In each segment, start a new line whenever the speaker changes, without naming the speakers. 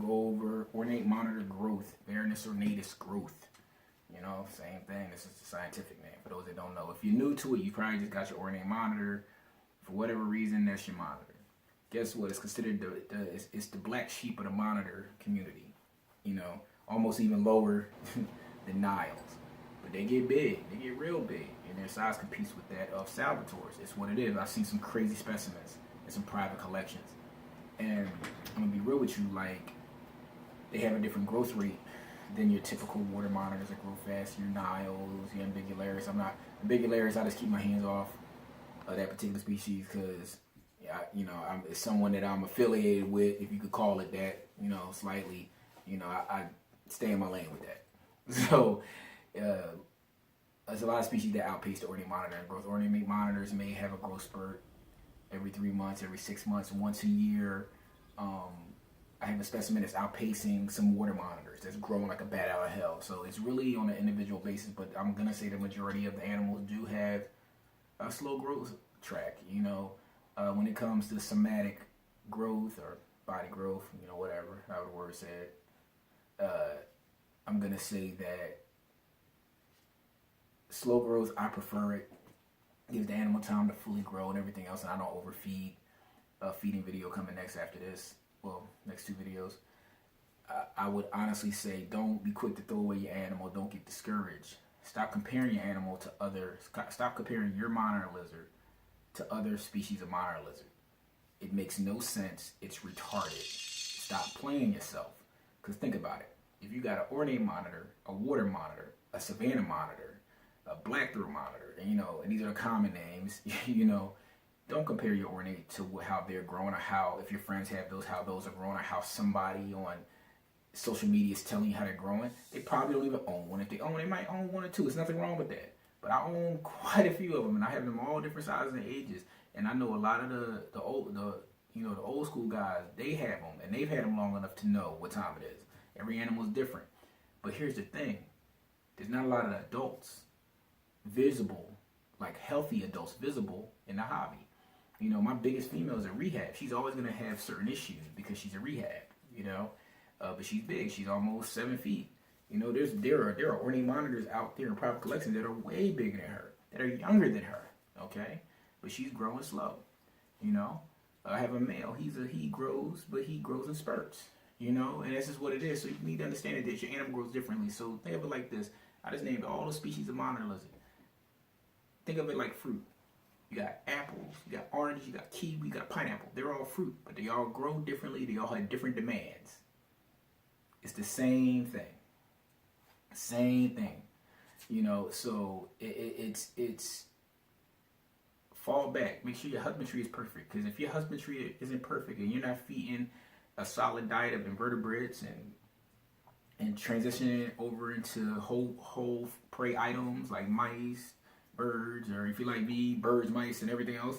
to go over Ornate monitor growth, Varanus ornatus growth. You know, same thing. This is the scientific name for those that don't know. If you're new to it, you probably just got your Ornate monitor. For whatever reason, that's your monitor. Guess what? It's considered it's the black sheep of the monitor community. You know, almost even lower than Niles. But they get big. They get real big. And their size competes with that of Salvatore's. It's what it is. I've seen some crazy specimens in some private collections. And I'm going to be real with you, like, they have a different growth rate than your typical water monitors that grow fast. Your Niles, your Ambigularis. Ambigularis, I just keep my hands off of that particular species because, it's someone that I'm affiliated with, if you could call it that, slightly. I stay in my lane with that. So, there's a lot of species that outpace the Ornate monitor in growth. Ornate monitors may have a growth spurt every 3 months, every 6 months, once a year. I have a specimen that's outpacing some water monitors that's growing like a bat out of hell. So it's really on an individual basis, but I'm going to say the majority of the animals do have a slow growth track. When it comes to somatic growth or body growth, whatever, however the word said, I'm going to say that slow growth, I prefer it. Gives the animal time to fully grow and everything else, and I don't overfeed. Feeding video coming next after this. Well, next 2 videos. I would honestly say don't be quick to throw away your animal. Don't get discouraged. Stop comparing your animal to others. Stop comparing your monitor lizard to other species of monitor lizard. It makes no sense. It's retarded. Stop playing yourself. Because think about it. If you got an Ornate monitor, a water monitor, a savanna monitor, a black throat monitor, and these are the common names, don't compare your Ornate to how they're growing, or how, if your friends have those, how those are growing, or how somebody on social media is telling you how they're growing. They probably don't even own one. If they own, they might own 1 or 2. There's nothing wrong with that. But I own quite a few of them, and I have them all different sizes and ages. And I know a lot of the old school guys, they have them, and they've had them long enough to know what time it is. Every animal is different. But here's the thing: there's not a lot of adults visible, like healthy adults visible in the hobby. My biggest female is a rehab. She's always going to have certain issues because she's a rehab, but she's big. She's almost 7 feet. There are Ornate monitors out there in private collections that are way bigger than her, that are younger than her, okay? But she's growing slow, I have a male. He grows, but he grows in spurts, and this is what it is. So you need to understand that your animal grows differently. So think of it like this. I just named all the species of monitor lizard. Think of it like fruit. You got apples, you got oranges, you got kiwi, you got pineapple. They're all fruit, but they all grow differently. They all have different demands. It's the same thing. Same thing. So it's fall back. Make sure your husbandry is perfect. Because if your husbandry isn't perfect and you're not feeding a solid diet of invertebrates and transitioning it over into whole prey items like mice, birds, or if you like me, birds, mice, and everything else,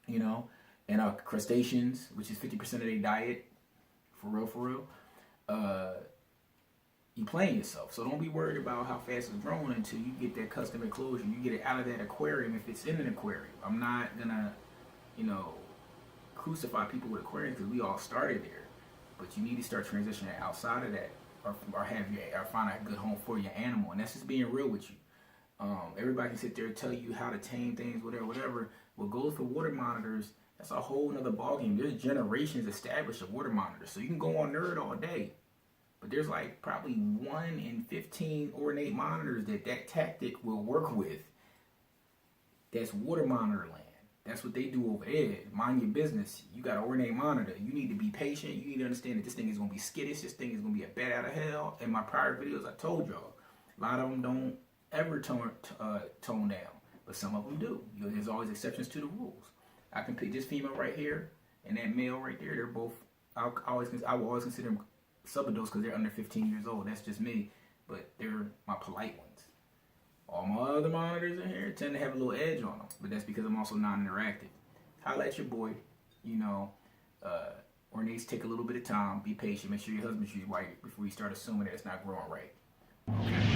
and crustaceans, which is 50% of their diet, for real, you playing yourself. So don't be worried about how fast it's growing until you get that custom enclosure. You get it out of that aquarium if it's in an aquarium. I'm not gonna, crucify people with aquariums because we all started there, but you need to start transitioning outside of that, or find a good home for your animal, and that's just being real with you. Everybody can sit there and tell you how to tame things, whatever. What goes for water monitors, that's a whole nother ballgame. There's generations established of water monitors. So you can go on Nerd all day, but there's like probably 1 in 15 Ornate monitors that tactic will work with. That's water monitor land. That's what they do over there. Mind your business. You got an Ornate monitor. You need to be patient. You need to understand that this thing is going to be skittish. This thing is going to be a bat out of hell. In my prior videos, I told y'all, a lot of them don't ever tone down, but some of them do. There's always exceptions to the rules. I can pick this female right here and that male right there. They're both, I will always consider them subadults because they're under 15 years old. That's just me, but they're my polite ones. All my other monitors in here tend to have a little edge on them, but that's because I'm also non-interactive. Holla at your boy. Ornates take a little bit of time. Be patient. Make sure your husband's right before you start assuming that it's not growing right. Okay.